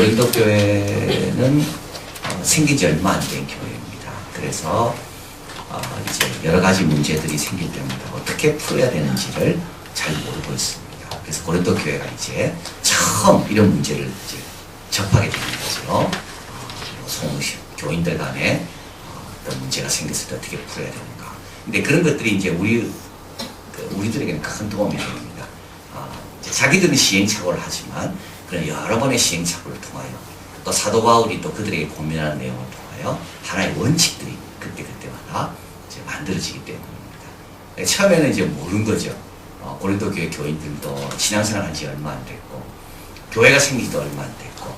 고린도 교회는 생긴 지 얼마 안 된 교회입니다. 그래서 이제 여러 가지 문제들이 생길 때마다 어떻게 풀어야 되는지를 잘 모르고 있습니다. 그래서 고린도 교회가 이제 처음 이런 문제를 이제 접하게 되는 거죠. 교인들 간에 어떤 문제가 생겼을 때 어떻게 풀어야 되는가. 근데 그런 것들이 이제 우리들에게는 큰 도움이 됩니다. 자기들은 시행착오를 하지만 그런 여러 번의 시행착오를 통하여 또 사도 바울이 또 그들에게 고민하는 내용을 통하여 하나의 원칙들이 그때마다 이제 만들어지기 때문입니다. 처음에는 이제 모르는 거죠. 고린도 교회 교인들도 신앙생활 한 지 얼마 안 됐고 교회가 생기지도 얼마 안 됐고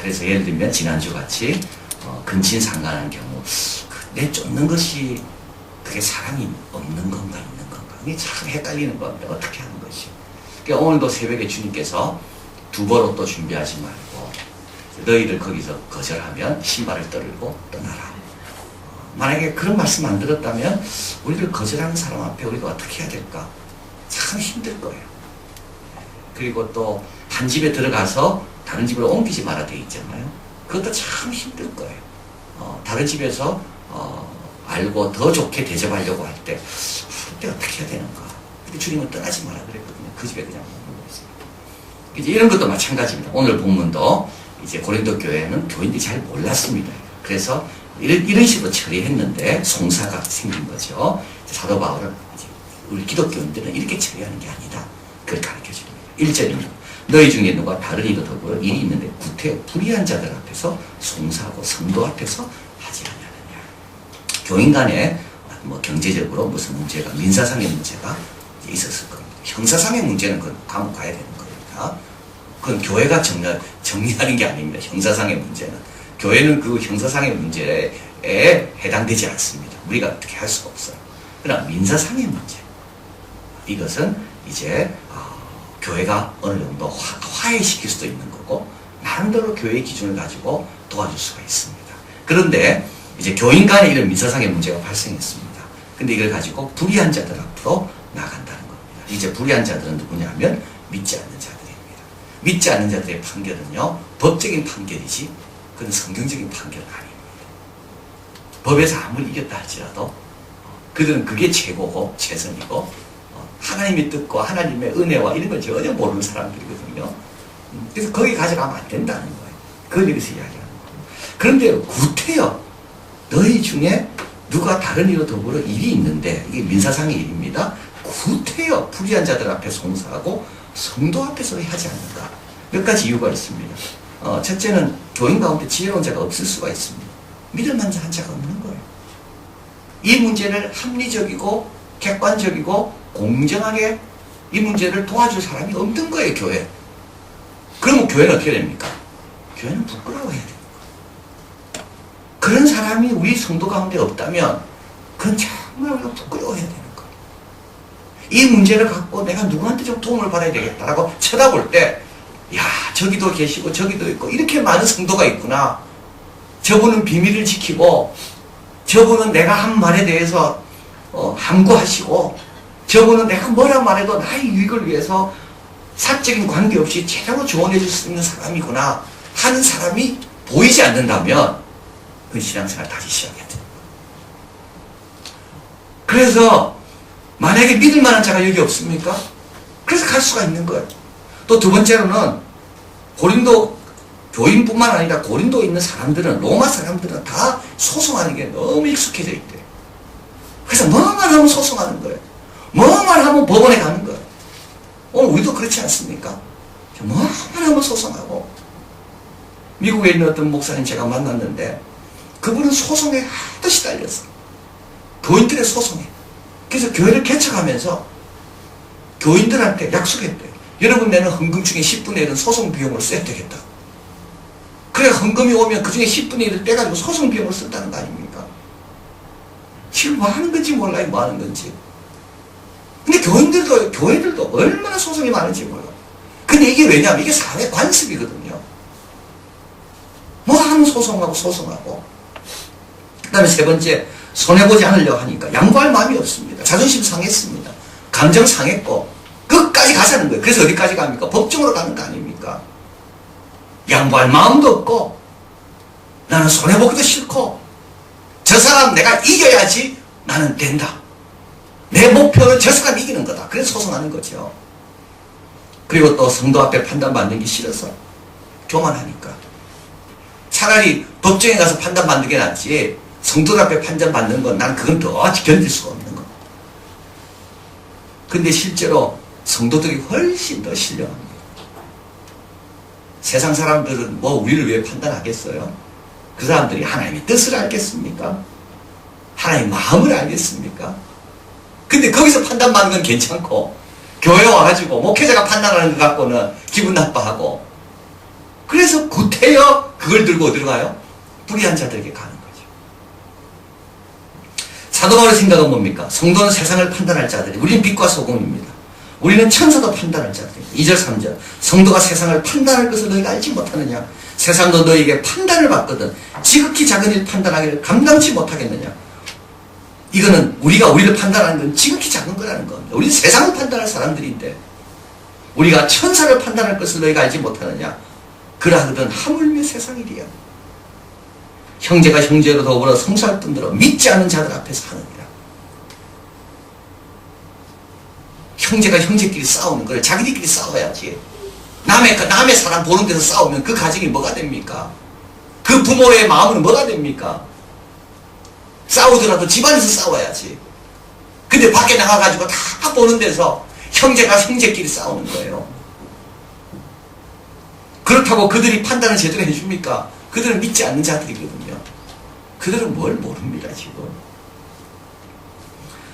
그래서 예를 들면 지난주 같이 근친상간한 경우 내 쫓는 것이 그게 사랑이 없는 건가 있는 건가 이게 참 헷갈리는 건데 어떻게 하는 것이. 그러니까 오늘도 새벽에 주님께서 두벌옷도 준비하지 말고 너희를 거기서 거절하면 신발을 떨고 떠나라. 만약에 그런 말씀 안 들었다면 우리를 거절하는 사람 앞에 우리가 어떻게 해야 될까? 참 힘들 거예요. 그리고 또 한 집에 들어가서 다른 집으로 옮기지 마라 돼 있잖아요. 그것도 참 힘들 거예요. 다른 집에서 알고 더 좋게 대접하려고 할 때 그때 어떻게 해야 되는가? 근데 주님은 떠나지 마라 그랬거든요. 그 집에 그냥 머물고 있습니다. 이제 이런 것도 마찬가지입니다. 오늘 본문도 이제 고린도 교회는 교인들이 잘 몰랐습니다. 그래서 이런 식으로 처리했는데 송사가 생긴 거죠. 사도 바울은 이제 우리 기독교인들은 이렇게 처리하는 게 아니다. 그걸 가르쳐 줍니다. 1절입니다. 너희 중에 누가 다른 이도 더불어 일이 있는데 구태 불의한 자들 앞에서 송사하고 성도 앞에서 하지 않느냐. 교인 간에 뭐 경제적으로 무슨 문제가 민사상의 문제가 있었을 겁니다. 형사상의 문제는 그건 감옥 가야 되는 겁니다. 그건 교회가 정리하는 게 아닙니다. 형사상의 문제는. 교회는 그 형사상의 문제에 해당되지 않습니다. 우리가 어떻게 할 수가 없어요. 그러나 민사상의 문제. 이것은 이제 교회가 어느 정도 화해시킬 수도 있는 거고 나름대로 교회의 기준을 가지고 도와줄 수가 있습니다. 그런데 이제 교인 간에 이런 민사상의 문제가 발생했습니다. 근데 이걸 가지고 불의한 자들 앞으로 나간다는 겁니다. 이제 불의한 자들은 누구냐면 믿지 않는 자들입니다. 믿지 않는 자들의 판결은요 법적인 판결이지 그건 성경적인 판결은 아닙니다. 법에서 아무리 이겼다 할지라도 그들은 그게 최고고 최선이고 하나님의 뜻과 하나님의 은혜와 이런 걸 전혀 모르는 사람들이거든요. 그래서 거기 가져가면 안 된다는 거예요. 그걸 여기서 이야기하는 거예요. 그런데 구태여 너희 중에 누가 다른 이로 더불어 일이 있는데 이게 민사상의 일입니다. 구태여 불의한 자들 앞에 송사하고 성도 앞에서 하지 않는가. 몇 가지 이유가 있습니다. 첫째는 교인 가운데 지혜로운 자가 없을 수가 있습니다. 믿을 만한 자가 없는 거예요. 이 문제를 합리적이고 객관적이고 공정하게 이 문제를 도와줄 사람이 없는 거예요, 교회. 그러면 교회는 어떻게 됩니까? 교회는 부끄러워해야 됩니다. 그런 사람이 우리 성도 가운데 없다면 그건 정말 우리가 부끄러워해야 되는 거예요. 이 문제를 갖고 내가 누구한테 좀 도움을 받아야 되겠다라고 쳐다볼 때 야, 저기도 계시고 저기도 있고 이렇게 많은 성도가 있구나. 저분은 비밀을 지키고 저분은 내가 한 말에 대해서 함구하시고 저분은 내가 뭐라 말해도 나의 유익을 위해서 사적인 관계없이 제대로 조언해 줄 수 있는 사람이구나 하는 사람이 보이지 않는다면 그 신앙생활 다시 시작해야 돼요. 그래서 만약에 믿을 만한 자가 여기 없습니까? 그래서 갈 수가 있는 거예요. 또 두 번째로는 고린도 교인뿐만 아니라 고린도에 있는 사람들은 로마 사람들은 다 소송하는 게 너무 익숙해져 있대요. 그래서 뭐만 하면 소송하는 거예요. 뭐만 하면 법원에 가는 거예요. 오늘 우리도 그렇지 않습니까? 뭐만 하면 소송하고. 미국에 있는 어떤 목사님 제가 만났는데 그분은 소송에 하도 시달렸어. 교인들의 소송에. 그래서 교회를 개척하면서 교인들한테 약속했대요. 여러분 내는 헌금 중에 10분의 1은 소송 비용으로 써야 되겠다. 그래 헌금이 오면 그 중에 10분의 1을 떼가지고 소송 비용으로 쓴다는 거 아닙니까? 지금 뭐 하는 건지 몰라요. 뭐 하는 건지. 근데 교회들도 얼마나 소송이 많은지 몰라요. 근데 이게 왜냐하면 이게 사회 관습이거든요. 뭐 하면 소송하고. 그 다음에 세 번째, 손해보지 않으려고 하니까 양보할 마음이 없습니다. 자존심 상했습니다. 감정 상했고 끝까지 가자는 거예요. 그래서 어디까지 갑니까? 법정으로 가는 거 아닙니까? 양보할 마음도 없고 나는 손해보기도 싫고 저 사람 내가 이겨야지 나는 된다. 내 목표는 저 사람 이기는 거다. 그래서 소송하는 거죠. 그리고 또 성도 앞에 판단받는 게 싫어서 교만하니까. 차라리 법정에 가서 판단받는 게 낫지 성도 앞에 판단받는 건 난 그건 도저히 견딜 수가 없는 거. 근데 실제로 성도들이 훨씬 더 신령합니다. 세상 사람들은 뭐 우리를 왜 판단하겠어요? 그 사람들이 하나님의 뜻을 알겠습니까? 하나님의 마음을 알겠습니까? 근데 거기서 판단받는 건 괜찮고 교회 와가지고 목회자가 판단하는 것 갖고는 기분 나빠하고 그래서 구태여 그걸 들고 어디로 가요? 불의한 자들에게 가는 거죠. 사도 바울의 생각은 뭡니까? 성도는 세상을 판단할 자들이 우리는 빛과 소금입니다. 우리는 천사도 판단할 자들입니다. 2절 3절 성도가 세상을 판단할 것을 너희가 알지 못하느냐? 세상도 너희에게 판단을 받거든 지극히 작은 일 판단하기를 감당치 못하겠느냐? 이거는 우리가 우리를 판단하는 건 지극히 작은 거라는 겁니다. 우리는 세상을 판단할 사람들인데 우리가 천사를 판단할 것을 너희가 알지 못하느냐? 그러하거든 하물며 세상 일이야. 형제가 형제로 더불어 성사할 뿐더러 믿지 않은 자들 앞에서 하느니라. 형제가 형제끼리 싸우는 거를 자기들끼리 싸워야지. 남의 사람 보는 데서 싸우면 그 가정이 뭐가 됩니까? 그 부모의 마음은 뭐가 됩니까? 싸우더라도 집안에서 싸워야지. 근데 밖에 나가가지고 다 보는 데서 형제가 형제끼리 싸우는 거예요. 그렇다고 그들이 판단을 제대로 해줍니까? 그들은 믿지 않는 자들이거든요. 그들은 뭘 모릅니다, 지금.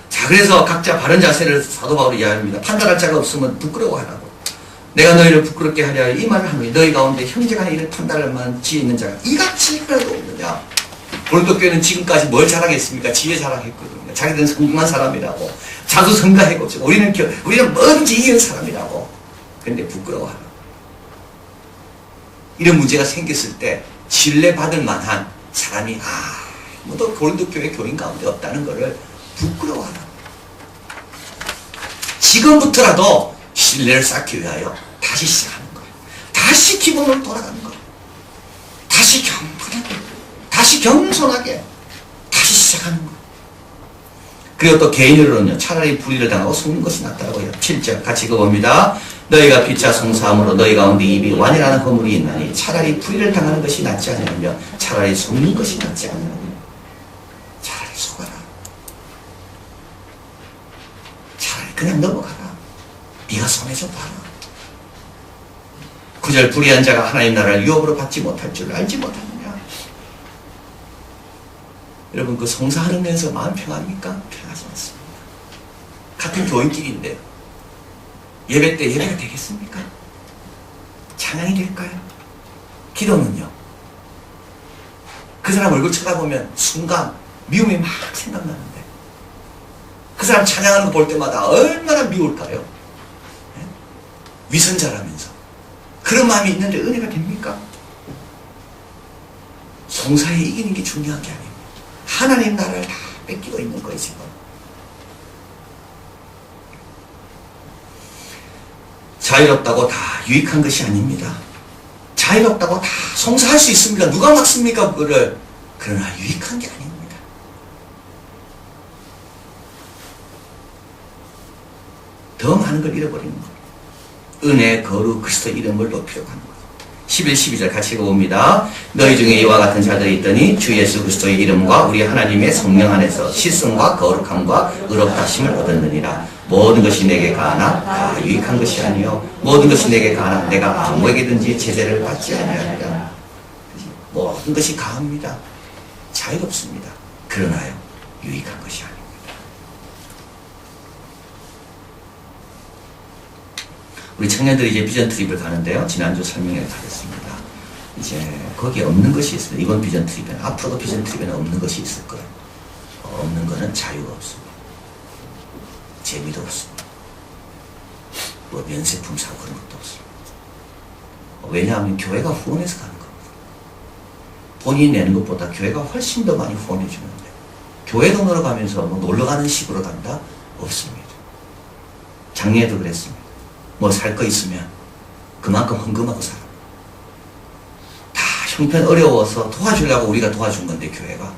자, 그래서 각자 바른 자세를 사도 바울이 이야기합니다. 판단할 자가 없으면 부끄러워하라고. 내가 너희를 부끄럽게 하려 이 말을 하노니 너희 가운데 형제가 이를 판단할 만한 지혜 있는 자가 이같이 하나도 없느냐. 고린도 교회는 지금까지 뭘 자랑했습니까? 지혜 자랑했거든요. 자기들은 성공한 사람이라고. 자도 성가했고 우리는 뭐든지 이기는 사람이라고. 근데 부끄러워하라. 이런 문제가 생겼을 때 신뢰받을 만한 사람이 아무도 고린도 교회 교인 가운데 없다는 것을 부끄러워하라. 지금부터라도 신뢰를 쌓기 위하여 다시 시작하는 거예요. 다시 기본으로 돌아가는 거예요. 다시 경건하게, 다시 겸손하게, 다시 시작하는 거예요. 그리고 또 개인으로는요, 차라리 불의를 당하고 속는 것이 낫다고요. 7절 같이 읽어봅니다. 너희가 피차 송사함으로 너희 가운데 입이 완이라는 허물이 있나니 차라리 불의를 당하는 것이 낫지 않으며 차라리 속는 것이 낫지 않으며 차라리 속아라. 차라리 그냥 넘어가라. 네가 손해서 봐라. 9절 불의한 자가 하나님 나라를 유업으로 받지 못할 줄 알지 못하느냐. 여러분 그 송사하는 데서 마음 평합니까? 평하지 않습니다. 같은 교인끼리인데 예배 때 예배가 되겠습니까? 찬양이 될까요? 기도는요? 그 사람 얼굴 쳐다보면 순간 미움이 막 생각나는데 그 사람 찬양하는 거 볼 때마다 얼마나 미울까요? 위선자라면서 그런 마음이 있는데 은혜가 됩니까? 송사에 이기는 게 중요한 게 아닙니다. 하나님 나라를 다 뺏기고 있는 거예요 지금. 자유롭다고 다 유익한 것이 아닙니다. 자유롭다고 다 송사할 수 있습니다. 누가 막습니까 그거를? 그러나 유익한 게 아닙니다. 더 많은 걸 잃어버리는 거예요. 은혜, 거룩, 그리스도 이름을 높이려고 하는 거예요. 11, 12절 같이 읽어봅니다. 너희 중에 이와 같은 자들이 있더니 주 예수 그리스도의 이름과 우리 하나님의 성령 안에서 시승과 거룩함과 의롭다 하심을 얻었느니라. 모든 것이 내게 가하나 다 유익한 것이 아니요 모든 것이 내게 가하나 내가 아무에게든지 제재를 받지 아니하리라. 모든 것이 가합니다. 자유롭습니다. 그러나요 유익한 것이 아닙니다. 우리 청년들이 이제 비전 트립을 가는데요. 지난주 설명회 가겠습니다. 이제 거기에 없는 것이 있어요. 이번 비전 트립에는 앞으로도 비전 트립에는 없는 것이 있을 거예요. 없는 거는 자유가 없습니다. 재미도 없습니다. 뭐 면세품 사고 그런 것도 없습니다. 왜냐하면 교회가 후원해서 가는 겁니다. 본인이 내는 것보다 교회가 훨씬 더 많이 후원해 주는데 교회 돈으로 가면서 뭐 놀러 가는 식으로 간다? 없습니다. 작년에도 그랬습니다. 뭐 살 거 있으면 그만큼 헌금하고 살아. 형편 어려워서 도와주려고 우리가 도와준 건데 교회가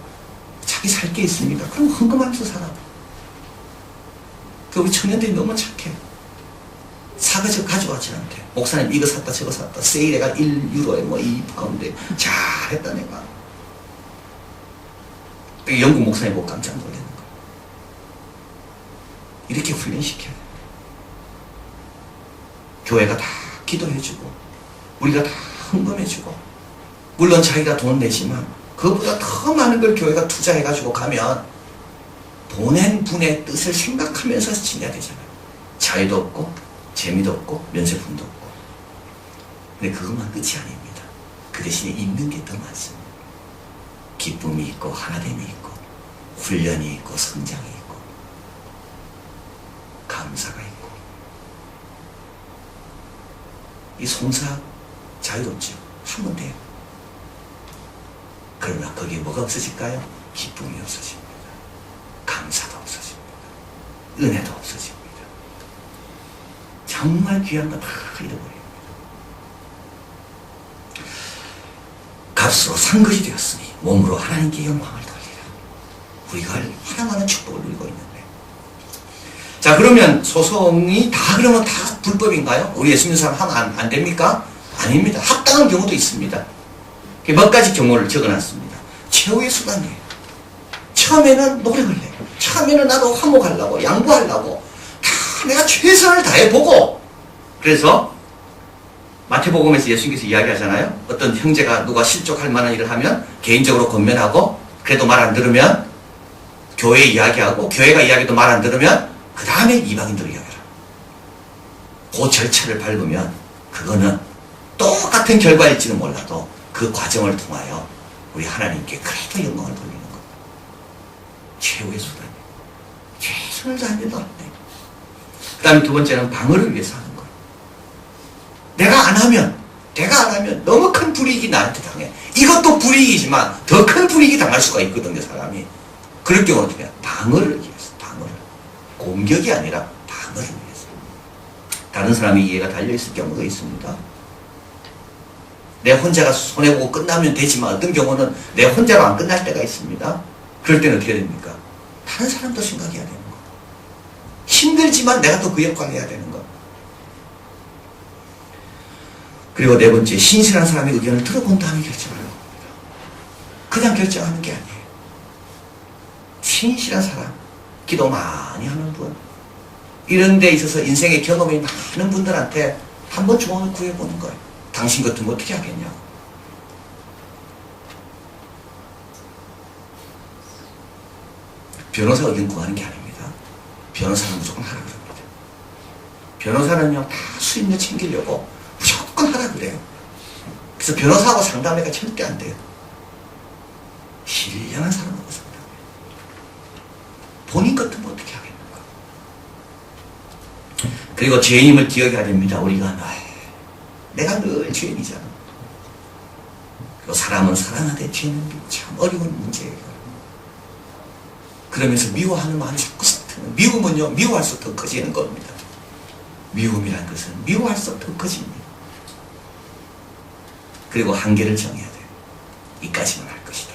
자기 살 게 있습니다. 그럼 헌금하면서 살아. 그 우리 청년들이 너무 착해. 사가지고 가져가지 않대. 목사님 이거 샀다 저거 샀다. 세일해가 1유로에 뭐 2파운드에 잘했다 내가. 영국 목사님 보고 깜짝 놀라는 거야. 이렇게 훈련시켜야 돼. 교회가 다 기도해주고 우리가 다 헌금해주고 물론 자기가 돈 내지만 그것보다 더 많은 걸 교회가 투자해가지고 가면 보낸 분의 뜻을 생각하면서 지내야 되잖아요. 자유도 없고 재미도 없고 면세품도 없고. 근데 그것만 끝이 아닙니다. 그 대신에 있는 게 더 많습니다. 기쁨이 있고 하나됨이 있고 훈련이 있고 성장이 있고 감사가 있고. 이 송사 자유롭죠. 하면 돼요. 그러나 거기에 뭐가 없어질까요? 기쁨이 없어집니다. 감사도 없어집니다. 은혜도 없어집니다. 정말 귀한 거 다 잃어버립니다. 값으로 산 것이 되었으니 몸으로 하나님께 영광을 돌리라. 우리가 하나만한 축복을 누리고 있는데. 자, 그러면 소송이 다 그러면 다 불법인가요? 우리 예수 믿는 사람 하면 안 됩니까? 아닙니다. 합당한 경우도 있습니다. 몇 가지 경우를 적어놨습니다. 최후의 수단이에요. 처음에는 노력을 해요. 처음에는 나도 화목하려고 양보하려고 다 내가 최선을 다해보고, 그래서 마태복음에서 예수님께서 이야기하잖아요. 어떤 형제가 누가 실족할 만한 일을 하면 개인적으로 권면하고, 그래도 말 안 들으면 교회에 이야기하고, 교회가 이야기도 말 안 들으면 그 다음에 이방인들을 이야기하라. 그 절차를 밟으면 그거는 똑같은 결과일지는 몰라도 그 과정을 통하여 우리 하나님께 그래도 영광을 돌리는 것. 최후의 수단이에요. 최선을 다해도 안 돼요. 그 다음에 두 번째는 방어를 위해서 하는 거예요. 내가 안 하면 너무 큰 불이익이 나한테 당해. 이것도 불이익이지만 더 큰 불이익이 당할 수가 있거든요, 사람이. 그럴 경우는 어떻게 해요? 방어를 위해서, 방어를. 공격이 아니라 방어를 위해서. 다른 사람의 이해가 달려있을 경우도 있습니다. 내 혼자가 손해보고 끝나면 되지만 어떤 경우는 내 혼자로 안 끝날 때가 있습니다. 그럴 때는 어떻게 됩니까? 다른 사람도 생각해야 되는 거. 힘들지만 내가 또 그 역할을 해야 되는 거. 그리고 네 번째, 신실한 사람의 의견을 들어본 다음에 결정하는 겁니다. 그냥 결정하는 게 아니에요. 신실한 사람, 기도 많이 하는 분, 이런 데 있어서 인생의 경험이 많은 분들한테 한번 조언을 구해보는 거예요. 당신 같으면 어떻게 하겠냐고. 변호사 의견 구하는 게 아닙니다. 변호사는 무조건 하라 그럽니다. 변호사는요, 다 수입료 챙기려고 무조건 하라 그래요. 그래서 변호사하고 상담회가 절대 안 돼요. 신령한 사람하고 상담해요. 본인 같으면 어떻게 하겠는가. 그리고 죄인임을 기억해야 됩니다. 우리가 내가 늘 죄인이잖아. 그리고 사람은 사랑하되 죄는 참 어려운 문제예요. 그러면서 미워하는 마음이 자꾸 싹트는. 미움은요, 미워할수록 더 커지는 겁니다. 미움이란 것은 미워할수록 더 커집니다. 그리고 한계를 정해야 돼요. 이까지만 할 것이다.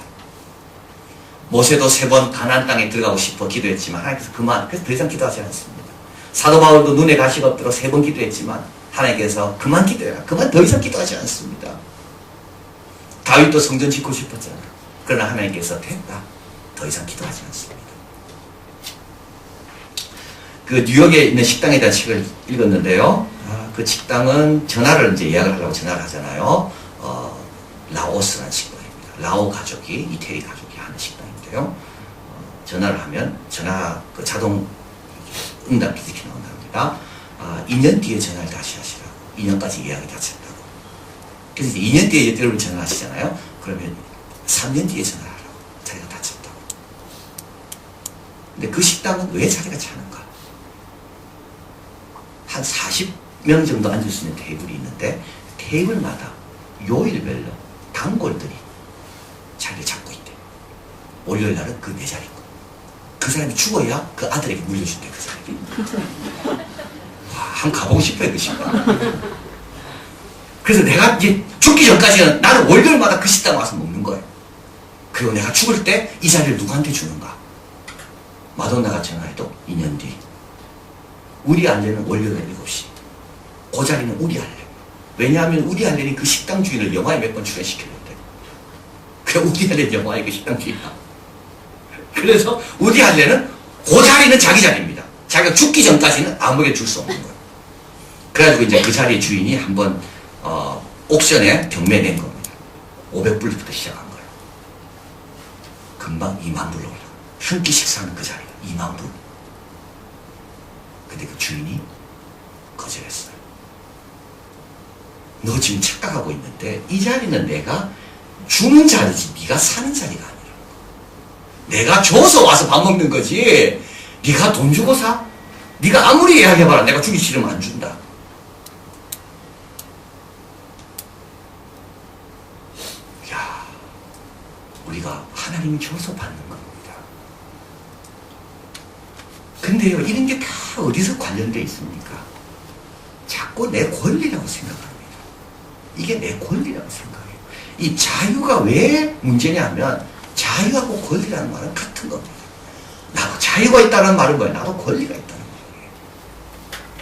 모세도 3번 가나안 땅에 들어가고 싶어 기도했지만 하나님께서 그만, 그래서 더 이상 기도하지 않습니다. 사도 바울도 눈에 가시가 없도록 3번 기도했지만 하나님께서 그만 기도해라. 그만, 더 이상 기도하지 않습니다. 다윗도 성전 짓고 싶었잖아. 그러나 하나님께서 됐다. 더 이상 기도하지 않습니다. 그 뉴욕에 있는 식당에 대한 책을 읽었는데요. 그 식당은 전화를 이제 예약을 하려고 전화를 하잖아요. 라오스라는 식당입니다. 라오 가족이, 이태리 가족이 하는 식당인데요. 전화를 하면 그 자동 응답 기술이 나온답니다. 2년 뒤에 전화를 다시 하시라고. 2년까지 예약이 다 찼다고. 그래서 이제 2년 뒤에 여러분 전화를 하시잖아요. 그러면 3년 뒤에 전화를 하라고. 자리가 다 찼다고. 근데 그 식당은 왜 자리가 차는가? 한 40명 정도 앉을 수 있는 테이블이 있는데 테이블마다 요일별로 단골들이 자리를 잡고 있대. 월요일 날은 그 내 자리고. 그 사람이 죽어야 그 아들에게 물려준대, 그 사람이. 와, 한번 가보고 싶어요, 그 식당. 그래서 내가 이제 죽기 전까지는 나는 월요일마다 그 식당 와서 먹는 거예요. 그리고 내가 죽을 때 이 자리를 누구한테 주는가? 마돈나가 전화해도 2년 뒤. 우리 알렌은 월요일 7시. 그 자리는 우리 알렌. 왜냐하면 우리 알렌이 그 식당 주인을 영화에 몇 번 출연시켰는데. 그 우리 알렌 영화의 그 식당 주인이야. 그래서 우리 알렌은 그 자리는 자기 자리입니다. 자기가 죽기 전까지는 아무에게 줄 수 없는 거예요. 그래가지고 이제 그 자리의 주인이 한번 옥션에 경매낸 겁니다. 500불부터 시작한 거예요. 금방 2만 불로 올라. 한 끼 식사하는 그 자리가 2만 불. 근데 그 주인이 거절했어요. 너 지금 착각하고 있는데 이 자리는 내가 주는 자리지 네가 사는 자리가 아니라. 내가 줘서 와서 밥 먹는 거지. 네가 돈 주고 사? 네가 아무리 이야기해봐라. 내가 주기 싫으면 안 준다. 야, 우리가 하나님이 줘서 받는 겁니다. 근데요, 이런 게 다 어디서 관련되어 있습니까? 자꾸 내 권리라고 생각합니다. 이게 내 권리라고 생각해요. 이 자유가 왜 문제냐면 자유하고 권리라는 말은 같은 겁니다. 나도 자유가 있다는 말은 뭐예요? 나도 권리가 있다는 거예요.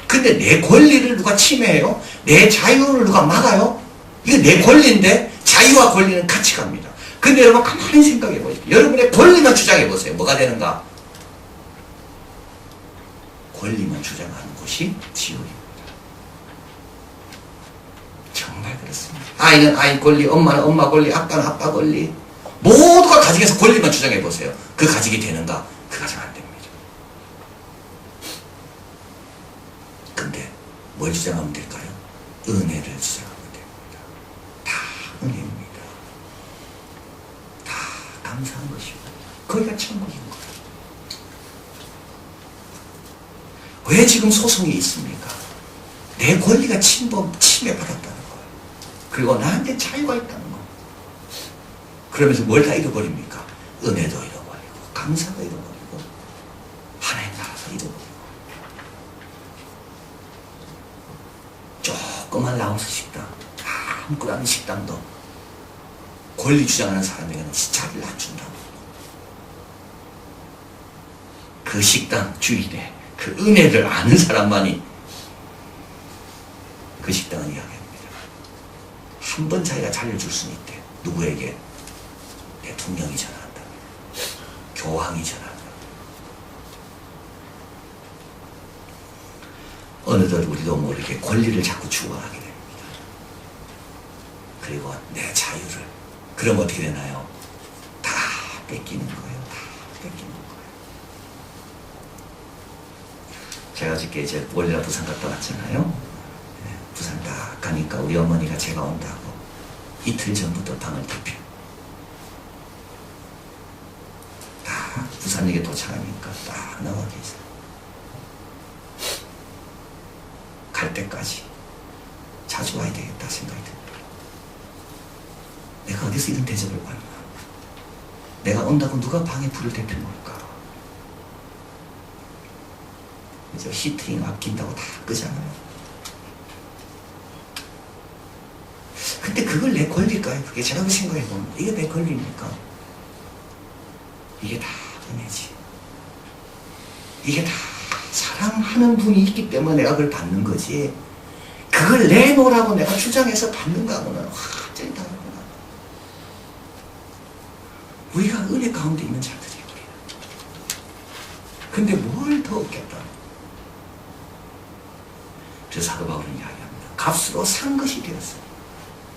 근데 내 권리를 누가 침해해요? 내 자유를 누가 막아요? 이거 내 권리인데 자유와 권리는 같이 갑니다. 근데 여러분 가만히 생각해 보십시오. 여러분의 권리만 주장해 보세요. 뭐가 되는가? 권리만 주장하는 것이 지옥입니다. 정말 그렇습니다. 아이는 아이 권리, 엄마는 엄마 권리, 아빠는 아빠 권리. 모두가 가정에서 권리만 주장해 보세요. 그 가정이 되는가? 그 가정 안 됩니다. 근데 뭘 주장하면 될까요? 은혜를 주장하면 됩니다. 다 은혜입니다. 다 감사한 것이고 거기가 천국인 거예요. 왜 지금 소송이 있습니까? 내 권리가 침해받았다는 거예요. 그리고 나한테 자유가 있다는 거예요. 그러면서 뭘 다 잃어버립니까? 은혜도 잃어버리고 감사도 잃어버리고 하나님 나라도 잃어버리고 조그만 라오스 식당 아무것도 아닌 식당도 권리 주장하는 사람에게는 자리를 안 준다고. 그 식당 주인의 그 은혜를 아는 사람만이 그 식당을 이야기합니다. 한 번 자기가 자리를 줄 수는 있대. 누구에게? 대통령이 전화한다. 교황이 전화한다. 어느덧 우리도 모르게 권리를 자꾸 추구하게 됩니다. 그리고 내 자유를. 그럼 어떻게 되나요? 다 뺏기는 거예요. 다 뺏기는 거예요. 제가 어저께 이제 월요일 부산 갔다 왔잖아요. 네, 부산 딱 가니까 우리 어머니가 제가 온다고 이틀 전부터 방을 대표. 딱 부산역에 도착하니까 딱 나와 계세요. 갈 때까지 자주 와야 되겠다 생각이 듭니다. 내가 어디서 이런 대접을 받나? 내가 온다고 누가 방에 불을 대표 놓을까? 그죠? 히트링 아낀다고 다 끄잖아요. 근데 그걸 내 권리일까요? 그게 제가 생각해보면 이게 내 권리입니까? 이게 다 은혜지. 이게 다 사랑하는 분이 있기 때문에 내가 그걸 받는 거지. 그걸 내놓으라고 내가 주장해서 받는가하고는 완전히 다르구나. 우리가 은혜 가운데 있는 자들이에요. 근데 뭘 더 얻겠다. 그래서 사도 바울은 이야기합니다. 값으로 산 것이 되었어.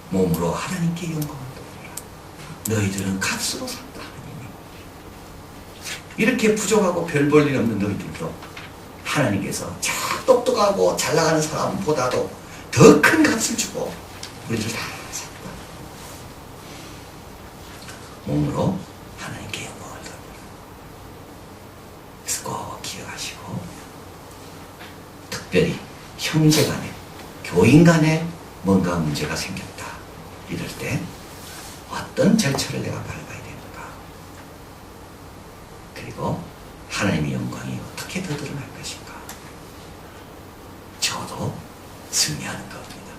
몸으로 하나님께 영광을 돌리라. 너희들은 값으로 샀다. 하나님이. 이렇게 부족하고 별 볼 일 없는 너희들도 하나님께서 저 똑똑하고 잘 나가는 사람보다도 더 큰 값을 주고 우리들 다 샀다. 몸으로 하나님께 영광을 돌리라. 그래서 꼭 기억하시고 특별히 형제 간에, 교인 간에 뭔가 문제가 생겼다. 이럴 때 어떤 절차를 내가 밟아야 되는가. 그리고 하나님의 영광이 어떻게 더 드러날 것인가. 저도 승리하는 겁니다.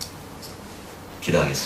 기도하겠습니다.